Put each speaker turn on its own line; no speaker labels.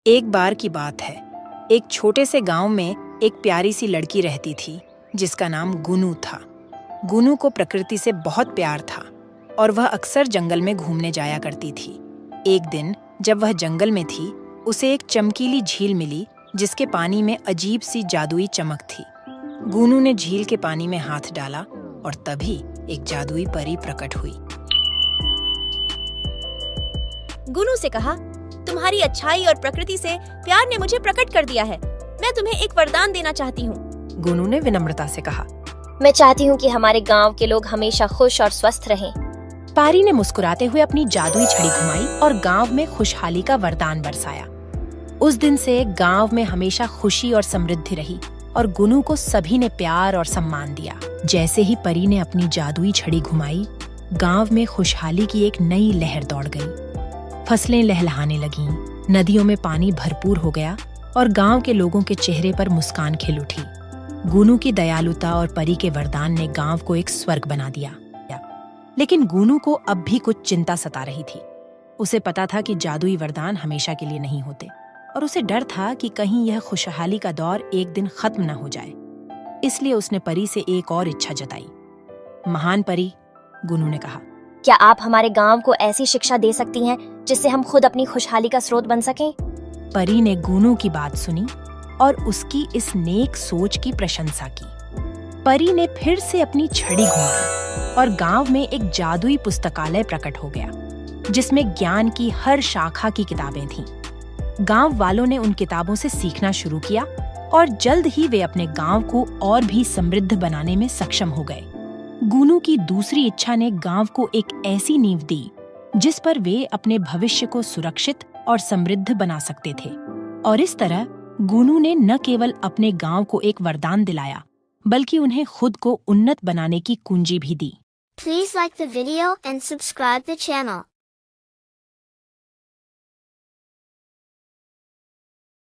एक बार की बात है, एक छोटे से गांव में एक प्यारी सी लड़की रहती थी जिसका नाम गुनू था। गुनू को प्रकृति से बहुत प्यार था और वह अक्सर जंगल में घूमने जाया करती थी। एक दिन जब वह जंगल में थी, उसे एक चमकीली झील मिली जिसके पानी में अजीब सी जादुई चमक थी। गुनू ने झील के पानी में हाथ डाला और तभी एक जादुई परी प्रकट हुई।
गुनू से कहा, तुम्हारी अच्छाई और प्रकृति से प्यार ने मुझे प्रकट कर दिया है। मैं तुम्हें एक वरदान देना चाहती हूँ।
गुनू ने विनम्रता से कहा,
मैं चाहती हूँ कि हमारे गांव के लोग हमेशा खुश और स्वस्थ रहें।
पारी ने मुस्कुराते हुए अपनी जादुई छड़ी घुमाई और गांव में खुशहाली का वरदान बरसाया। उस दिन से गांव में हमेशा खुशी और समृद्धि रही और गुनू को सभी ने प्यार और सम्मान दिया। जैसे ही परी ने अपनी जादुई छड़ी घुमाई, गांव में खुशहाली की एक नई लहर दौड़ गई। फसलें लहलहाने लगीं, नदियों में पानी भरपूर हो गया और गांव के लोगों के चेहरे पर मुस्कान खिल उठी। गुनू की दयालुता और परी के वरदान ने गांव को एक स्वर्ग बना दिया। लेकिन गुनू को अब भी कुछ चिंता सता रही थी। उसे पता था कि जादुई वरदान हमेशा के लिए नहीं होते और उसे डर था कि कहीं यह खुशहाली का दौर एक दिन खत्म न हो जाए। इसलिए उसने परी से एक और इच्छा जताई। महान परी, गुनू ने कहा,
क्या आप हमारे गांव को ऐसी शिक्षा दे सकती हैं जिससे हम खुद अपनी खुशहाली का स्रोत बन सकें?
परी ने गुनू की बात सुनी और उसकी इस नेक सोच की प्रशंसा की। परी ने फिर से अपनी छड़ी घुमाई और गांव में एक जादुई पुस्तकालय प्रकट हो गया जिसमें ज्ञान की हर शाखा की किताबें थीं। गांव वालों ने उन किताबों से सीखना शुरू किया और जल्द ही वे अपने गांव को और भी समृद्ध बनाने में सक्षम हो गए। गुनू की दूसरी इच्छा ने गांव को एक ऐसी नींव दी जिस पर वे अपने भविष्य को सुरक्षित और समृद्ध बना सकते थे। और इस तरह गुनू ने न केवल अपने गांव को एक वरदान दिलाया, बल्कि उन्हें खुद को उन्नत बनाने की कुंजी भी दी।
Please like the video and subscribe the channel.